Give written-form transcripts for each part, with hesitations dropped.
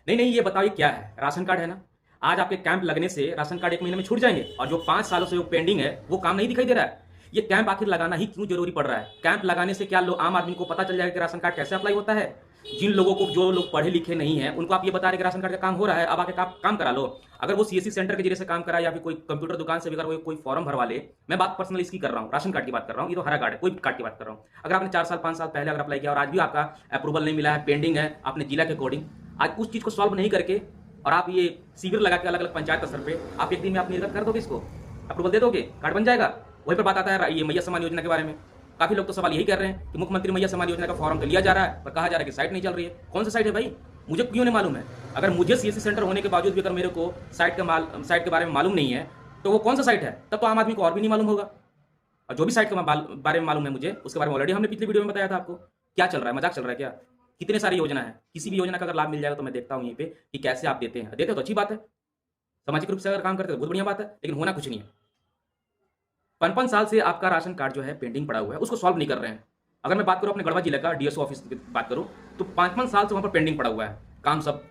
नहीं नहीं, ये बताइए क्या है, राशन कार्ड है ना। आज आपके कैंप लगने से राशन कार्ड 1 महीने में छूट जाएंगे, और जो 5 सालों से वो पेंडिंग है वो काम नहीं दिखाई दे रहा है। ये कैंप आखिर लगाना ही क्यों जरूरी पड़ रहा है? कैंप लगाने से क्या आम आदमी को पता चल जाएगा कि राशन कार्ड कैसे अप्लाई होता है? जिन लोगों को, जो लोग पढ़े लिखे नहीं है, उनको आप ये बता रहे कि राशन कार्ड का काम हो रहा है, अब आके काम करा लो। अगर वो सीएससी सेंटर के जरिए से काम करा या फिर कोई कंप्यूटर दुकान से भी अगर कोई फॉर्म भरवा ले। मैं बात पर्सनल इसकी कर रहा हूँ, राशन कार्ड की बात कर रहा हूँ, ये तो हरा कार्ड है, कोई कार्ड की बात कर रहा हूँ। अगर आपने 4 साल 5 साल पहले अगर अप्लाई किया और आज भी आपका अप्रूवल नहीं मिला है, पेंडिंग है, आपने जिला के अकॉर्डिंग आज उस चीज को सॉल्व नहीं करके, और आप ये शिविर लगा के अलग अलग पंचायत स्तर पे आप एक दिन में आप निर्गत कर दोगे, इसको अप्रूवल दे दोगे, कार्ड बन जाएगा। वहीं पर बात आता है ये मैया सम्मान योजना के बारे में। काफी लोग तो सवाल यही कर रहे हैं कि मुख्यमंत्री मैया सम्मान योजना का फॉर्म तो लिया जा रहा है, पर कहा जा रहा है कि साइट नहीं चल रही है। कौन सा साइट है भाई? मुझे क्यों नहीं मालूम है? अगर मुझे सीएससी सेंटर होने के बावजूद भी अगर मेरे को साइट के बारे में मालूम नहीं है, तो वो कौन सा साइट है? तब तो आम आदमी को और भी नहीं मालूम होगा। और जो भी साइट के बारे में मालूम है मुझे, उसके बारे में ऑलरेडी हमने पिछली वीडियो में बताया था आपको। क्या चल रहा है, मजाक चल रहा है क्या? कितने सारी योजना है, किसी भी योजना का अगर लाभ मिल जाएगा तो मैं देखता हूँ यहीं पे कि कैसे आप देते हैं। देते हो तो अच्छी बात है, सामाजिक रूप से अगर काम करते हो बहुत बढ़िया बात है, लेकिन होना कुछ नहीं है। 55 साल से आपका राशन कार्ड जो है पेंडिंग पड़ा हुआ है, उसको सॉल्व नहीं कर रहे हैं। अगर मैं बात करूं अपने गढ़वा जिले का डीएसओ ऑफिस की बात करूं, तो 55 साल से वहां पर पेंडिंग पड़ा हुआ है, काम सब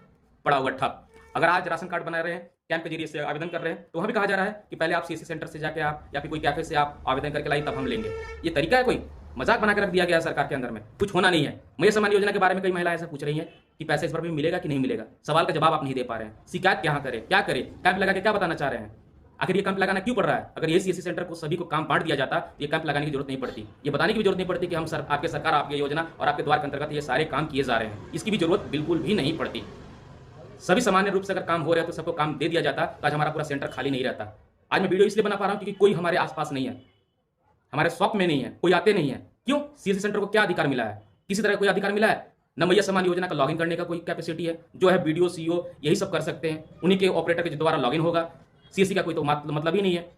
पड़ा हुआ ठप। अगर आज राशन कार्ड बना रहे हैं, कैंप के जरिए से आवेदन कर रहे हैं, तो वहां भी कहा जा रहा है कि पहले आप सीएससी सेंटर से जाके आप या फिर कोई कैफे से आप आवेदन करके लाइए, तब हम लेंगे। ये तरीका है? कोई मजाक बना के रख दिया गया है सरकार के अंदर में, कुछ होना नहीं है। मैया सम्मान योजना के बारे में कई महिलाएं ऐसा पूछ रही हैं कि पैसा इस बार भी मिलेगा कि नहीं मिलेगा। सवाल का जवाब आप नहीं दे पा रहे हैं। शिकायत क्या करें, क्या करें? कैंप लगा के क्या बताना चाह रहे हैं? आखिर ये कैंप लगाना क्यों पड़ रहा है? अगर ये सीएससी सेंटर को सभी को काम बांट दिया जाता, ये कैंप लगाने की जरूरत नहीं पड़ती। ये बताने की भी जरूरत नहीं पड़ती कि हम आपके सरकार, आपकी योजना और आपके द्वार के अंतर्गत ये सारे काम किए जा रहे हैं। इसकी भी जरूरत बिल्कुल भी नहीं पड़ती। सभी सामान्य रूप से अगर काम हो रहे हैं तो सबको काम दे दिया जाता, तो आज हमारा पूरा सेंटर खाली नहीं रहता। आज मैं वीडियो इसलिए बना पा रहा हूं क्योंकि कोई हमारे आसपास नहीं है, हमारे शॉप में नहीं है, कोई आते नहीं है। क्यों? सीएससी सेंटर को क्या अधिकार मिला है? किसी तरह कोई अधिकार मिला है? न मैया सम्मान योजना का लॉगिन करने का कोई कैपेसिटी है। जो है बीडीओ, सीईओ यही सब कर सकते हैं, उन्हीं के ऑपरेटर के द्वारा लॉगिन होगा। सीएससी का कोई तो मतलब ही नहीं है।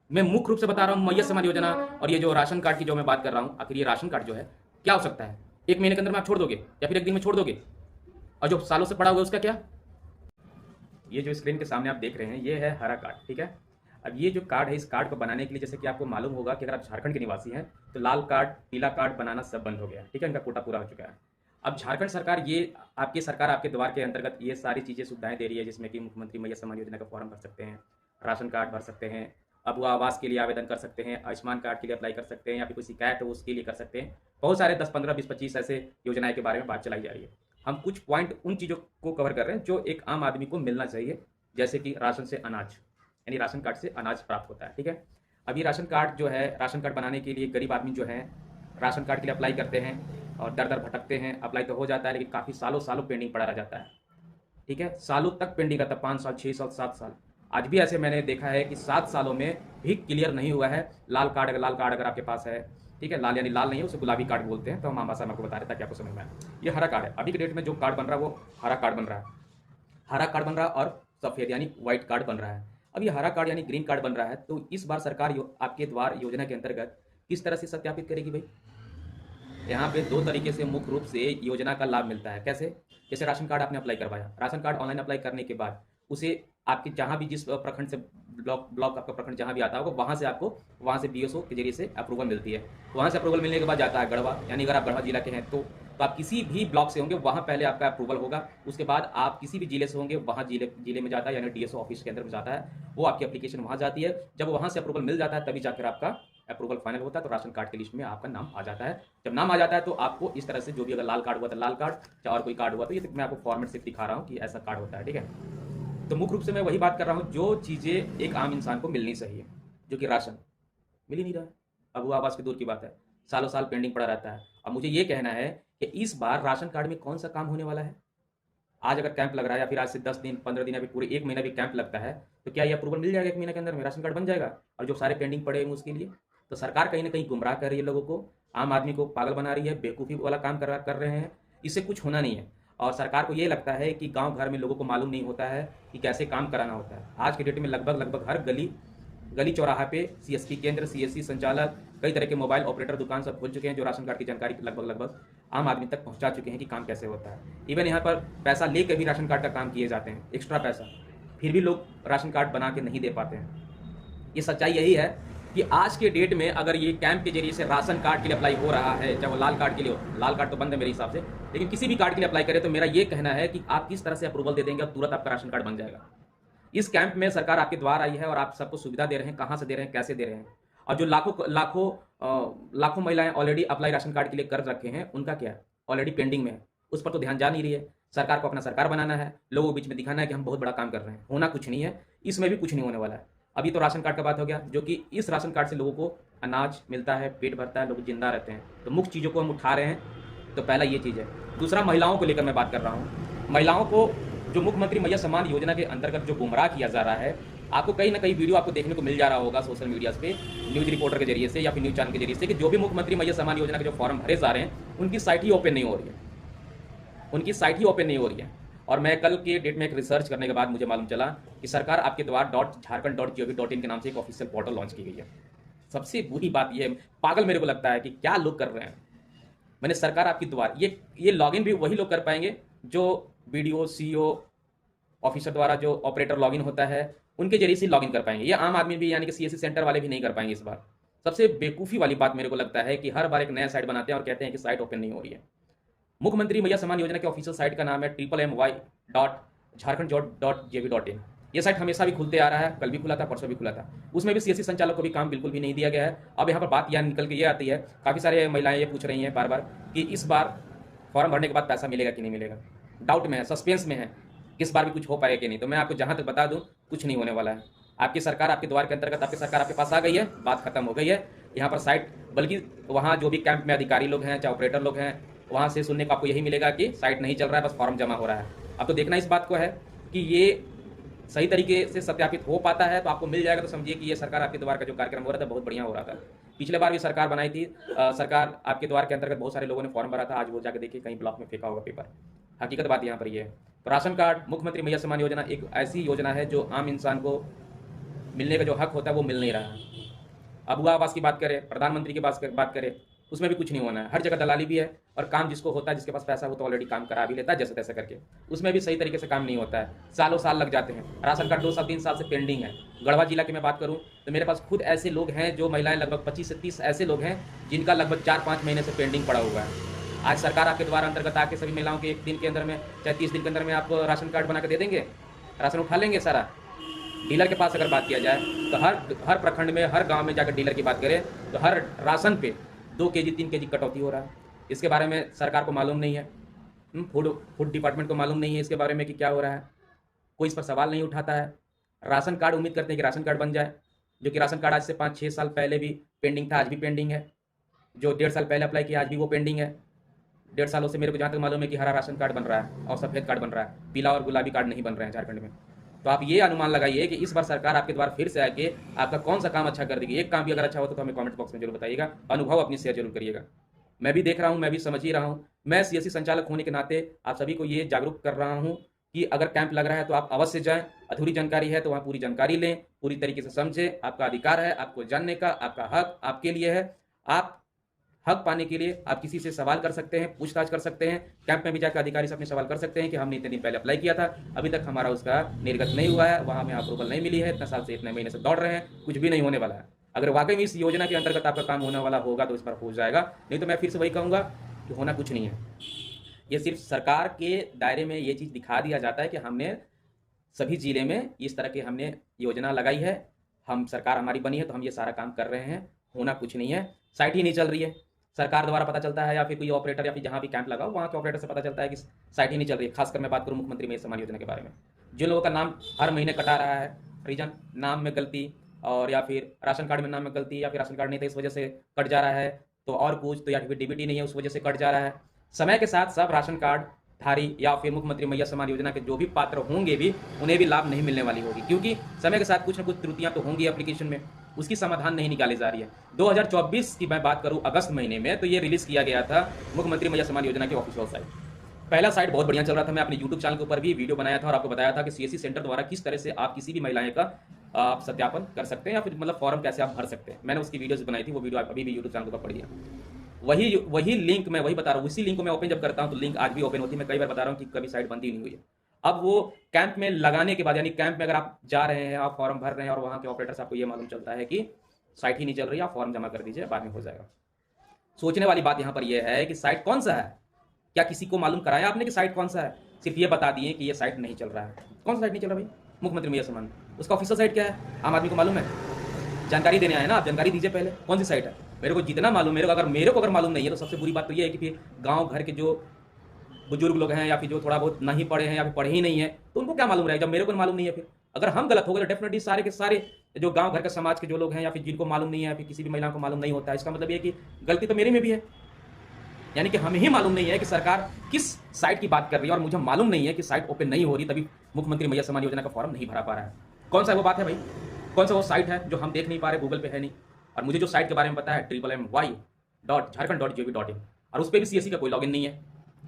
मैं मुख्य रूप से बता रहा हूं मैया सम्मान योजना और ये जो राशन कार्ड की जो मैं बात कर रहा हूं, आखिर ये राशन कार्ड जो है क्या हो सकता है? 1 महीने के अंदर में आप छोड़ दोगे या फिर 1 दिन में छोड़ दोगे? और जो सालों से पड़ा हुआ है उसका क्या? ये जो स्क्रीन के सामने आप देख रहे हैं, ये है हरा कार्ड, ठीक है। अब ये जो कार्ड है, इस कार्ड को बनाने के लिए जैसे कि आपको मालूम होगा कि अगर आप झारखंड के निवासी हैं तो लाल कार्ड, पीला कार्ड बनाना सब बंद हो गया, ठीक है, इनका कोटा पूरा हो चुका है। अब झारखंड सरकार, ये आपकी सरकार आपके द्वार के अंतर्गत ये सारी चीज़ें सुविधाएं दे रही है, जिसमें कि मुख्यमंत्री मैया सम्मान योजना का फॉर्म भर सकते हैं, राशन कार्ड भर सकते हैं, अब वो आवास के लिए आवेदन कर सकते हैं, आयुष्मान कार्ड के लिए अप्लाई कर सकते हैं, या फिर कोई शिकायत है उसके लिए कर सकते हैं। बहुत सारे 10 15 20 25 ऐसे योजनाएं के बारे में बात चलाई जा रही है। हम कुछ पॉइंट उन चीज़ों को कवर कर रहे हैं जो एक आम आदमी को मिलना चाहिए, जैसे कि राशन से अनाज, यानी राशन कार्ड से अनाज प्राप्त होता है, ठीक है। अब ये राशन कार्ड जो है, राशन कार्ड बनाने के लिए गरीब आदमी जो है राशन कार्ड के लिए अप्लाई करते हैं और दर दर भटकते हैं। अप्लाई तो हो जाता है, लेकिन काफ़ी सालों सालों पेंडिंग पड़ा रह जाता है, ठीक है। सालों तक पेंडिंग रहता है, 5 साल 6 साल 7 साल। आज भी ऐसे मैंने देखा है कि 7 सालों में भी क्लियर नहीं हुआ है। लाल कार्ड अगर आपके पास है, ठीक है, लाल यानी लाल नहीं है, उसे गुलाबी कार्ड बोलते हैं, तो हम आम भाषा में आपको बता रहे ताकि आपको समझ में आए। ये हरा कार्ड है, अभी के डेट में जो कार्ड बन रहा है वो हरा कार्ड बन रहा है। हरा कार्ड बन रहा है और सफ़ेद यानी व्हाइट कार्ड बन रहा है। अब ये हरा कार्ड यानी ग्रीन कार्ड बन रहा है, तो इस बार सरकार आपके द्वार योजना के अंतर्गत किस तरह से सत्यापित करेगी भाई? यहाँ पे 2 तरीके से मुख्य रूप से योजना का लाभ मिलता है। कैसे? जैसे राशन कार्ड आपने अप्लाई करवाया, राशन कार्ड ऑनलाइन अप्लाई करने के बाद उसे आपके जहाँ भी जिस प्रखंड से ब्लॉक आपका प्रखंड जहाँ भी आता होगा, वहाँ से बीएसओ के जरिए से अप्रूवल मिलती है। वहाँ से अप्रूवल मिलने के बाद जाता है गढ़वा, यानी अगर आप गढ़वा जिला के हैं तो आप किसी भी ब्लॉक से होंगे वहाँ पहले आपका अप्रूवल होगा। उसके बाद आप किसी भी जिले से होंगे वहाँ जिले में जाता है, यानी डीएसओ ऑफिस के अंदर में जाता है, वो आपकी एप्लीकेशन वहाँ जाती है। जब वहाँ से अप्रूवल मिल जाता है तभी जाकर आपका अप्रूवल फाइनल होता है, तो राशन कार्ड की लिस्ट में आपका नाम आ जाता है। जब नाम आ जाता है तो आपको इस तरह से, जो भी अगर लाल कार्ड हुआ तो लाल कार्ड, चाहे और कोई कार्ड हुआ तो ये मैं आपको फॉर्मेट से दिखा रहा हूँ कि ऐसा कार्ड होता है, ठीक है। तो मुख्य रूप से मैं वही बात कर रहा हूँ जो चीज़ें एक आम इंसान को मिलनी चाहिए, जो कि राशन मिल ही नहीं रहा है। अब वो आवास की दूर की बात है, सालों साल पेंडिंग पड़ा रहता है। अब मुझे ये कहना है कि इस बार राशन कार्ड में कौन सा काम होने वाला है? आज अगर कैंप लग रहा है या फिर आज से 10 दिन 15 दिन या फिर पूरे 1 महीना भी कैंप लगता है, तो क्या ये अप्रूवल मिल जाएगा 1 महीने के अंदर में? राशन कार्ड बन जाएगा? और जो सारे पेंडिंग पड़े हैं उसके लिए तो सरकार कहीं ना कहीं गुमराह कर रही है लोगों को, आम आदमी को पागल बना रही है, बेवकूफ़ी वाला काम कर रहे हैं। इससे कुछ होना नहीं है। और सरकार को ये लगता है कि गांव घर में लोगों को मालूम नहीं होता है कि कैसे काम कराना होता है। आज के डेट में लगभग हर गली चौराहा पे सीएसपी केंद्र, सीएससी संचालक, कई तरह के मोबाइल ऑपरेटर दुकान सब खुल चुके हैं, जो राशन कार्ड की जानकारी लगभग आम आदमी तक पहुंचा चुके हैं कि काम कैसे होता है। इवन यहाँ पर पैसा लेकर भी राशन कार्ड का काम किए जाते हैं, एक्स्ट्रा पैसा, फिर भी लोग राशन कार्ड बना के नहीं दे पाते हैं। ये सच्चाई यही है कि आज के डेट में अगर ये कैंप के जरिए से राशन कार्ड के लिए अप्लाई हो रहा है, चाहे वो लाल कार्ड के लिए हो, लाल कार्ड तो बंद है मेरे हिसाब से, लेकिन किसी भी कार्ड के लिए अप्लाई करें, तो मेरा ये कहना है कि आप किस तरह से अप्रूवल दे देंगे और तुरंत आपका राशन कार्ड बन जाएगा। इस कैंप में सरकार आपके द्वार आई है और आप सबको सुविधा दे रहे हैं, कहाँ से दे रहे हैं, कैसे दे रहे हैं। और जो लाखों महिलाएं ऑलरेडी अप्लाई राशन कार्ड के लिए कर रखे हैं, उनका क्या है, ऑलरेडी पेंडिंग में है, उस पर तो ध्यान जा नहीं रही है। सरकार को अपना सरकार बनाना है, लोगों के बीच में दिखाना है कि हम बहुत बड़ा काम कर रहे हैं। होना कुछ नहीं है, इसमें भी कुछ नहीं होने वाला है। अभी तो राशन कार्ड का बात हो गया, जो कि इस राशन कार्ड से लोगों को अनाज मिलता है, पेट भरता है, लोग जिंदा रहते हैं। तो मुख्य चीज़ों को हम उठा रहे हैं, तो पहला ये चीज़ है। दूसरा, महिलाओं को लेकर मैं बात कर रहा हूँ। महिलाओं को जो मुख्यमंत्री मैया सम्मान योजना के अंतर्गत जो गुमराह किया जा रहा है, आपको कहीं ना कहीं वीडियो आपको देखने को मिल जा रहा होगा सोशल मीडिया पे, न्यूज़ रिपोर्टर के जरिए से या फिर न्यूज़ चैनल के जरिए से, कि जो भी मुख्यमंत्री मैया सम्मान योजना के जो फॉर्म भरे जा रहे हैं, उनकी साइट ही ओपन नहीं हो रही है, उनकी साइट ही ओपन नहीं हो रही है। और मैं कल के डेट में एक रिसर्च करने के बाद मुझे मालूम चला कि सरकार आपके द्वार .झारखंड.gov.in के नाम से एक ऑफिशियल पोर्टल लॉन्च की गई है। सबसे बुरी बात यह है, पागल मेरे को लगता है कि क्या लोग कर रहे हैं। मैंने सरकार आपकी द्वार, ये लॉगिन भी वही लोग कर पाएंगे जो BDO CO ऑफिसर द्वारा जो ऑपरेटर लॉगिन होता है, उनके जरिए से लॉगिन कर पाएंगे। ये आम आदमी भी, यानी कि CSC सेंटर वाले भी नहीं कर पाएंगे इस बार। सबसे बेवकूफ़ी वाली बात मेरे को लगता है कि हर बार एक नया साइट बनाते हैं और कहते हैं कि साइट ओपन नहीं हो रही है। मुख्यमंत्री मैया सम्मान योजना के ऑफिशियल साइट का नाम है MMY.झारखंड.gov.in। ये साइट हमेशा भी खुलते आ रहा है, कल भी खुला था, परसों भी खुला था। उसमें भी CSC संचालक को भी काम बिल्कुल भी नहीं दिया गया है। अब यहाँ पर बात यह निकल के ये आती है, काफ़ी सारे महिलाएं ये पूछ रही हैं बार बार कि इस बार फॉर्म भरने के बाद पैसा मिलेगा कि नहीं मिलेगा। डाउट में है, सस्पेंस में है, इस बार भी कुछ हो पाएगा कि नहीं। तो मैं आपको जहाँ तक बता दूँ, कुछ नहीं होने वाला है। आपकी सरकार आपके द्वार के अंतर्गत आपकी सरकार आपके पास आ गई है, बात खत्म हो गई है। यहाँ पर साइट, बल्कि वहाँ जो भी कैंप में अधिकारी लोग हैं, चाहे ऑपरेटर लोग हैं, वहाँ से सुनने को आपको यही मिलेगा कि साइट नहीं चल रहा है, बस फॉर्म जमा हो रहा है। अब तो देखना इस बात को है कि ये सही तरीके से सत्यापित हो पाता है, तो आपको मिल जाएगा। तो समझिए कि ये सरकार आपके द्वार का जो कार्यक्रम हो रहा था, बहुत बढ़िया हो रहा था। पिछले बार भी सरकार बनाई थी, सरकार आपके द्वार के अंतर्गत बहुत सारे लोगों ने फॉर्म भरा था। आज वो जाके देखिए कहीं ब्लॉक में फेंका होगा पेपर। हकीकत बात यहाँ पर ये है। तो राशन कार्ड, मुख्यमंत्री मैया सम्मान योजना एक ऐसी योजना है जो आम इंसान को मिलने का जो हक होता है वो मिल नहीं रहा है। अबुआ आवास की बात करें, प्रधानमंत्री की बात करें, उसमें भी कुछ नहीं होना है। हर जगह दलाली भी है, और काम जिसको होता है, जिसके पास पैसा हो तो ऑलरेडी काम करा भी लेता है जैसे तैसे करके। उसमें भी सही तरीके से काम नहीं होता है, सालों साल लग जाते हैं। राशन कार्ड 2 साल 3 साल से पेंडिंग है। गढ़वा जिला की मैं बात करूं तो मेरे पास खुद ऐसे लोग हैं, जो महिलाएं लगभग 25 से 30 ऐसे लोग हैं जिनका लगभग 4-5 महीने से पेंडिंग पड़ा हुआ है। आज सरकार आपके द्वारा अंतर्गत आके सभी महिलाओं के 1 दिन के अंदर में, चाहे 30 दिन के अंदर में आप राशन कार्ड बना के दे देंगे, राशन उठा लेंगे सारा। डीलर के पास अगर बात किया जाए तो हर प्रखंड में, हर गांव में जाकर डीलर की बात करें तो हर राशन पे 2 केजी 3 केजी कटौती हो रहा है। इसके बारे में सरकार को मालूम नहीं है, फूड डिपार्टमेंट को मालूम नहीं है इसके बारे में कि क्या हो रहा है। कोई इस पर सवाल नहीं उठाता है। राशन कार्ड उम्मीद करते हैं कि राशन कार्ड बन जाए, जो कि राशन कार्ड आज से 5-6 साल पहले भी पेंडिंग था, आज भी पेंडिंग है। जो 1.5 साल पहले अप्लाई किया, आज भी वो पेंडिंग है। 1.5 सालों से मेरे को जहाँ तक मालूम है कि हरा राशन कार्ड बन रहा है और सफ़ेद कार्ड बन रहा है, पीला और गुलाबी कार्ड नहीं बन रहे हैं झारखंड में। तो आप ये अनुमान लगाइए कि इस बार सरकार आपके द्वार फिर से आके आपका कौन सा काम अच्छा कर देगी। एक काम भी अगर अच्छा हो तो हमें कमेंट बॉक्स में जरूर बताइएगा, अनुभव अपनी शेयर जरूर करिएगा। मैं भी देख रहा हूँ, मैं भी समझ ही रहा हूँ। मैं CSC संचालक होने के नाते आप सभी को ये जागरूक कर रहा हूँ कि अगर कैंप लग रहा है तो आप अवश्य जाएं। अधूरी जानकारी है तो वहाँ पूरी जानकारी लें, पूरी तरीके से समझें। आपका अधिकार है आपको जानने का, आपका हक आपके लिए है। आप हक पाने के लिए आप किसी से सवाल कर सकते हैं, पूछताछ कर सकते हैं। कैंप में भी जाकर अधिकारी से अपने सवाल कर सकते हैं कि हमने इतने दिन पहले अप्लाई किया था, अभी तक हमारा उसका निर्गत नहीं हुआ है, वहाँ हमें अप्रूवल नहीं मिली है, इतने साल से इतने महीने से दौड़ रहे हैं, कुछ भी नहीं होने वाला है। अगर वाकई में इस योजना के अंतर्गत आपका काम होने वाला होगा तो इस पर हो जाएगा, नहीं तो मैं फिर से वही कहूँगा कि होना कुछ नहीं है। ये सिर्फ सरकार के दायरे में ये चीज़ दिखा दिया जाता है कि हमने सभी जिले में इस तरह की हमने योजना लगाई है, हम सरकार हमारी बनी है तो हम ये सारा काम कर रहे हैं। होना कुछ नहीं है। साइट ही नहीं चल रही है, सरकार द्वारा पता चलता है या फिर कोई ऑपरेटर या फिर जहाँ भी कैंप लगा हो वहाँ के ऑपरेटर से पता चलता है कि साइट ही नहीं चल रही है। खासकर मैं बात करूँ मुख्यमंत्री मैया सम्मान योजना के बारे में, जिन लोगों का नाम हर महीने कटा रहा है, रीजन नाम में गलती, और या फिर राशन कार्ड में नाम में गलती, या फिर राशन कार्ड नहीं था इस वजह से कट जा रहा है, तो और कुछ, तो या फिर DBT नहीं है उस वजह से कट जा रहा है। समय के साथ सब राशन कार्ड धारी या फिर मुख्यमंत्री मैया सम्मान योजना के जो भी पात्र होंगे भी, उन्हें भी लाभ नहीं मिलने वाली होगी, क्योंकि समय के साथ कुछ न कुछ त्रुटियां तो होंगी एप्लीकेशन में, उसकी समाधान नहीं निकाली जा रही है। 2024 की मैं बात करूं अगस्त महीने में, तो ये रिलीज किया गया था मुख्यमंत्री मैया सम्मान योजना के ऑफिशियल साइट। पहला साइट बहुत बढ़िया चल रहा था, मैं अपने YouTube चैनल के ऊपर भी वीडियो बनाया था और आपको बताया था कि CSC सेंटर द्वारा किस तरह से आप किसी भी महिलाएं का आप सत्यापन कर सकते हैं, या फिर मतलब फॉर्म कैसे आप भर सकते हैं। मैंने उसकी वीडियोस बनाई थी, वो वीडियो आप अभी भी YouTube चैनल के ऊपर पढ़िए। वही लिंक मैं वही बता रहा हूँ, उसी लिंक को मैं ओपन जब करता हूँ तो लिंक आज भी ओपन होती है। मैं कई बार बता रहा हूँ कि कभी साइट बंद ही नहीं हुई है। अब वो कैंप में लगाने के बाद, यानी कैंप में अगर आप जा रहे हैं, आप फॉर्म भर रहे हैं और वहाँ के ऑपरेटर से आपको ये मालूम चलता है कि साइट ही नहीं चल रही, आप फॉर्म जमा कर दीजिए, बाद में हो जाएगा। सोचने वाली बात यहाँ पर यह है कि साइट कौन सा है, क्या किसी को मालूम कराया आपने कि साइट कौन सा है? सिर्फ ये बता दिए कि ये साइट नहीं चल रहा है। कौन सा साइट नहीं चल रहा भाई? मुख्यमंत्री मैया सम्मान, उसका ऑफिशियल साइट क्या है? आम आदमी को मालूम है? जानकारी देने आए ना आप, जानकारी दीजिए पहले, कौन सी साइट है? मेरे को जितना मालूम, मेरे को अगर मालूम नहीं है तो सबसे बुरी बात तो ये है कि फिर गाँव घर के जो बुजुर्ग लोग हैं या फिर जो थोड़ा बहुत नहीं पढ़े हैं या फिर पढ़े ही नहीं है, तो उनको क्या मालूम रहेगा जब मेरे को मालूम नहीं है। फिर अगर हम गलत हो गए तो डेफिनेटली सारे के सारे जो गांव घर के समाज के जो लोग हैं या फिर जिनको मालूम नहीं है, फिर किसी भी महिला को मालूम नहीं होता है, इसका मतलब ये कि गलती तो मेरे में भी है। यानी कि हमें ही मालूम नहीं है कि सरकार किस साइट की बात कर रही है, और मुझे मालूम नहीं है कि साइट ओपन नहीं हो रही, तभी मुख्यमंत्री मैया सम्मान योजना का फॉर्म नहीं भरा पा रहा है। कौन सा वो बात है भाई? कौन सा वो साइट है जो हम देख नहीं पा रहे, गूगल पे है नहीं? और मुझे जो साइट के बारे में पता है www.jharkhand.gov.in, और उस पर भी सीएससी का कोई लॉगिन नहीं है।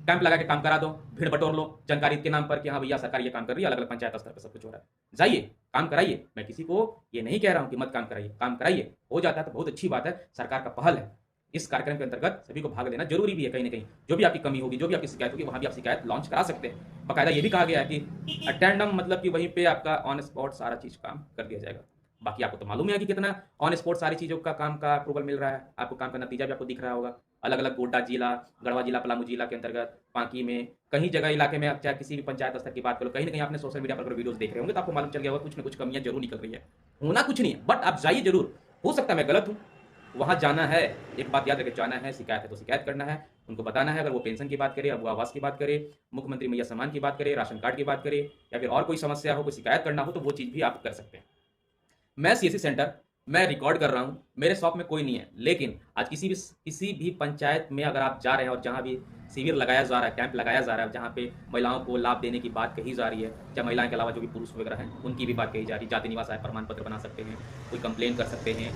कैंप लगा के काम करा दो, भीड़ बटोर लो जानकारी के नाम पर कि हाँ भैया सरकार ये काम कर रही है, अलग अलग पंचायत स्तर पर सब कुछ हो रहा है। जाइए काम कराइए, मैं किसी को ये नहीं कह रहा हूँ कि मत काम कराइए, काम कराइए, हो जाता है तो बहुत अच्छी बात है, सरकार का पहल है। इस कार्यक्रम के अंतर्गत सभी को भाग लेना जरूरी भी है। कहीं ना कहीं जो भी आपकी कमी होगी, जो भी आपकी शिकायत होगी, वहाँ भी आप शिकायत लॉन्च करा सकते हैं। बाकायदा ये भी कहा गया है कि अटेंडम मतलब कि वहीं पे आपका ऑन स्पॉट सारा चीज काम कर दिया जाएगा। बाकी आपको तो मालूम है कि कितना ऑन स्पॉट सारी चीज़ों का काम का अप्रूवल मिल रहा है, आपको काम का नतीजा भी आपको दिख रहा होगा। अलग अलग गोड्डा जिला, गढ़वा जिला, पलामू जिला के अंतर्गत, पांकी में, कहीं जगह इलाके में, आप चाहे किसी भी पंचायत स्तर की बात करो, कहीं ना कहीं आपने सोशल मीडिया पर वीडियोस देख रहे होंगे तो आपको मालूम चल गया होगा कुछ ना कुछ कमियां जरूर निकल रही है। होना कुछ नहीं है, बट आप जाइए जरूर, हो सकता है मैं गलत हूँ, वहाँ जाना है, एक बात याद रखे, जाना है, शिकायत है तो शिकायत करना है, उनको बताना है। अगर वो पेंशन की बात करे, अब वो आवास की बात करे, मुख्यमंत्री मैया सम्मान की बात करे, राशन कार्ड की बात करे, या फिर और कोई समस्या हो, कोई शिकायत करना हो, तो वो चीज़ भी आप कर सकते हैं। मैं सीएससी सेंटर मैं रिकॉर्ड कर रहा हूं, मेरे शॉप में कोई नहीं है, लेकिन आज किसी भी पंचायत में अगर आप जा रहे हैं और जहां भी शिविर लगाया जा रहा है, कैंप लगाया जा रहा है, जहां पे महिलाओं को लाभ देने की बात कही जा रही है, चाहे महिलाओं के अलावा जो भी पुरुष वगैरह हैं उनकी भी बात कही जा रही है, जाति निवास आय प्रमाण पत्र बना सकते हैं, कोई कंप्लेन कर सकते हैं,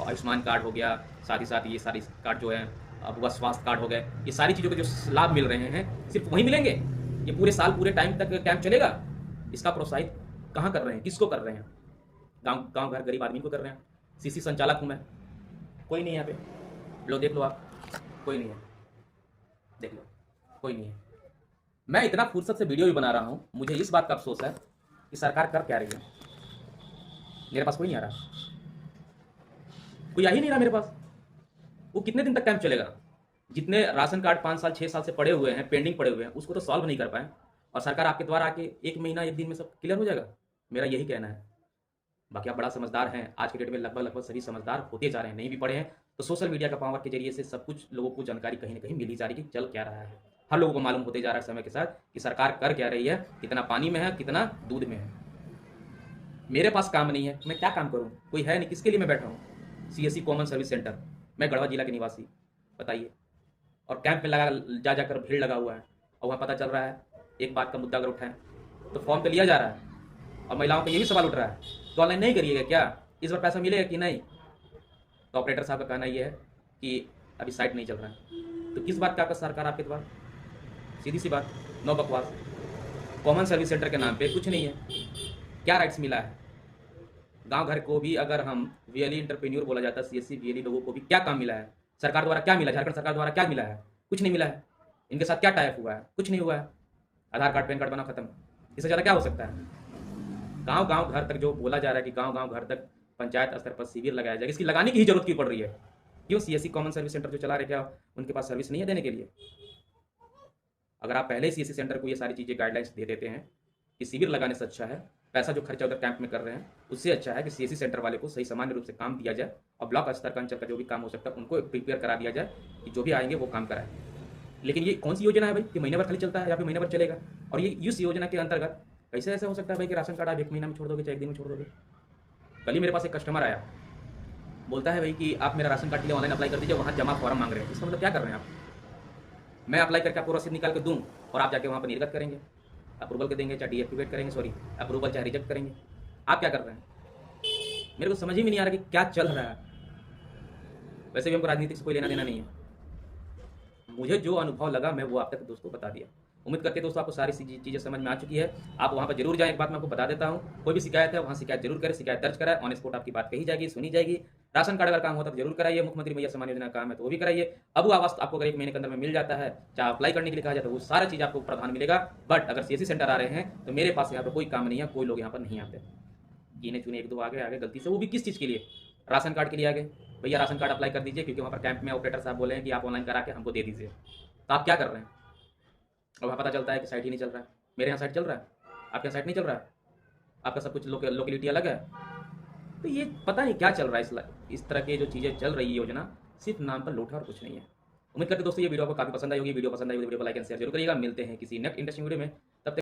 आयुष्मान कार्ड हो गया, साथ ही साथ ये सारी कार्ड जो है, अब वह स्वास्थ्य कार्ड हो गए, ये सारी चीज़ों के जो लाभ मिल रहे हैं सिर्फ वहीं मिलेंगे? ये पूरे साल पूरे टाइम तक कैंप चलेगा? इसका प्रोत्साहित कहाँ कर रहे हैं, किसको कर रहे हैं? गांव घर गरीब आदमी को कर रहे हैं। सीसी संचालक हूं मैं, कोई नहीं यहाँ पे, लो देख लो आप, कोई नहीं है, देख लो, कोई नहीं है। मैं इतना फुर्सत से वीडियो भी बना रहा हूं, मुझे इस बात का अफसोस है कि सरकार कर क्या रही है। मेरे पास कोई नहीं आ रहा, कोई आ ही नहीं रहा मेरे पास। वो कितने दिन तक कैंप चलेगा? जितने राशन कार्ड 5 साल 6 साल से पड़े हुए हैं, पेंडिंग पड़े हुए हैं, उसको तो सॉल्व नहीं कर पाए, और सरकार आपके द्वारा आके 1 महीना 1 दिन में सब क्लियर हो जाएगा, मेरा यही कहना है। बाकी आप बड़ा समझदार हैं, आज के डेट में लगभग सभी समझदार होते जा रहे हैं, नहीं भी पढ़े हैं तो सोशल मीडिया का पावर के जरिए से सब कुछ लोगों को जानकारी कहीं ना कहीं मिल ही जा रही है कि चल क्या रहा है। हर लोगों को मालूम होते जा रहा है समय के साथ कि सरकार कर क्या रही है, कितना पानी में है, कितना दूध में है। मेरे पास काम नहीं है, मैं क्या काम करूँ? कोई है नहीं, किसके लिए मैं बैठा हूँ? सीएससी कॉमन सर्विस सेंटर, मैं गढ़वा जिला के निवासी, बताइए, और कैंप में लगा जा जाकर भीड़ लगा हुआ है, और वहाँ पता चल रहा है एक बात का मुद्दा अगर उठाएं तो फॉर्म तो लिया जा रहा है, और महिलाओं का ये भी सवाल उठ रहा है तो ऑनलाइन नहीं करिएगा क्या, इस बार पैसा मिलेगा कि नहीं? तो ऑपरेटर साहब का कहना यह है कि अभी साइट नहीं चल रहा है। तो किस बात का सरकार आपके द्वारा? सीधी सी बात, नो बकवास। कॉमन सर्विस सेंटर के नाम पे कुछ नहीं है, क्या राइट्स मिला है? गांव घर को भी अगर हम वीएलई इंटरप्रेन्योर बोला जाता है, सीएससी वीएलई लोगों को भी क्या काम मिला है? सरकार द्वारा क्या मिला, झारखंड सरकार द्वारा क्या मिला है? कुछ नहीं मिला है। इनके साथ क्या टाइप हुआ है? कुछ नहीं हुआ है। आधार कार्ड पैन कार्ड बना खत्म, इससे ज़्यादा क्या हो सकता है? गांव गांव घर तक जो बोला जा रहा है कि गांव गांव घर तक पंचायत स्तर पर शिविर लगाया जाएगा, इसकी लगाने की ही जरूरत क्यों पड़ रही है? क्यों सीएससी कॉमन सर्विस सेंटर जो चला रहे, क्या उनके पास सर्विस नहीं है देने के लिए? अगर आप पहले सीएससी सेंटर को ये सारी चीज़ें गाइडलाइंस दे देते हैं कि शिविर लगाने से अच्छा है, पैसा जो खर्चा उधर कैंप में कर रहे हैं उससे अच्छा है कि सीएससी सेंटर वाले को सही सामान्य रूप से काम दिया जाए, और ब्लॉक स्तर का अंचल का जो भी काम हो सकता है उनको प्रिपेयर करा दिया जाए कि जो भी आएंगे वो काम कराए। लेकिन ये कौन सी योजना है भाई कि महीने भर खाली चलता है या फिर महीने भर चलेगा? और ये इस योजना के अंतर्गत कैसे ऐसा हो सकता है भाई कि राशन कार्ड आप 1 महीना में छोड़ दोगे, चाहे 1 दिन में छोड़ दोगे? कल ही मेरे पास एक कस्टमर आया, बोलता है भाई कि आप मेरा राशन कार्ड के लिए ऑनलाइन अप्लाई कर दीजिए, वहाँ जमा फॉर्म मांग रहे हैं। इसका मतलब क्या कर रहे हैं आप? मैं अप्लाई करके आपको रसीद निकाल के दूँ और आप जाके वहाँ पर निर्गत करेंगे, अप्रूवल के देंगे, चाहे डीएक्टिवेट करेंगे, सॉरी अप्रूवल चाहे रिजेक्ट करेंगे। आप क्या कर रहे हैं? मेरे को समझ ही नहीं आ रहा कि क्या चल रहा है। वैसे भी हमको राजनीति से कोई लेना देना नहीं है, मुझे जो अनुभव लगा मैं वो आप तक दोस्तों बता दिया। उम्मीद करके दोस्तों आपको सारी चीज़ें समझ में आ चुकी है। आप वहाँ पर जरूर जाएं, एक बात मैं आपको बता देता हूँ, कोई भी शिकायत है वहाँ शिकायत जरूर करें, शिकायत दर्ज कराए, ऑन स्पॉट आपकी बात कही जाएगी, सुनी जाएगी। राशन कार्ड अगर काम होता है तो जरूर कराइए, मुख्यमंत्री मैया सम्मान योजना का काम है तो वो भी कराइए। अब वो आवास आपको अगर 1 महीने के अंदर में मिल जाता है, चाहे अप्लाई करने के लिए कहा जाता है, वो सारा चीज़ आपको प्रावधान मिलेगा। बट अगर सीएससी सेंटर आ रहे हैं तो मेरे पास यहाँ पर कोई काम नहीं है, कोई लोग यहाँ पर नहीं आते, गिने चुने 1-2 आगे गलती से, वो भी किस चीज़ के लिए? राशन कार्ड के लिए आ गए, भैया राशन कार्ड अप्लाई कर दीजिए क्योंकि वहाँ पर कैंप में ऑपरेटर साहब बोले हैं कि आप ऑनलाइन करा के हमको दे दीजिए। तो आप क्या कर रहे हैं? और वहाँ पता चलता है कि साइट ही नहीं चल रहा है। मेरे यहाँ साइट चल रहा है, आपके यहाँ साइट नहीं चल रहा है, आपका सब कुछ लोकेलिटी अलग है। तो ये पता नहीं क्या चल रहा है, इस तरह के जो चीज़ें चल रही है योजना, सिर्फ नाम पर लूट है और कुछ नहीं है। उम्मीद करते दोस्तों ये वीडियो आपको काफ़ी पसंद आई होगी। वीडियो पसंद आई होगी वीडियो को लाइक एंड शेयर जरूर करिएगा। मिलते हैं किसी नेक्स्ट इंटरेस्टिंग वीडियो में, तब तक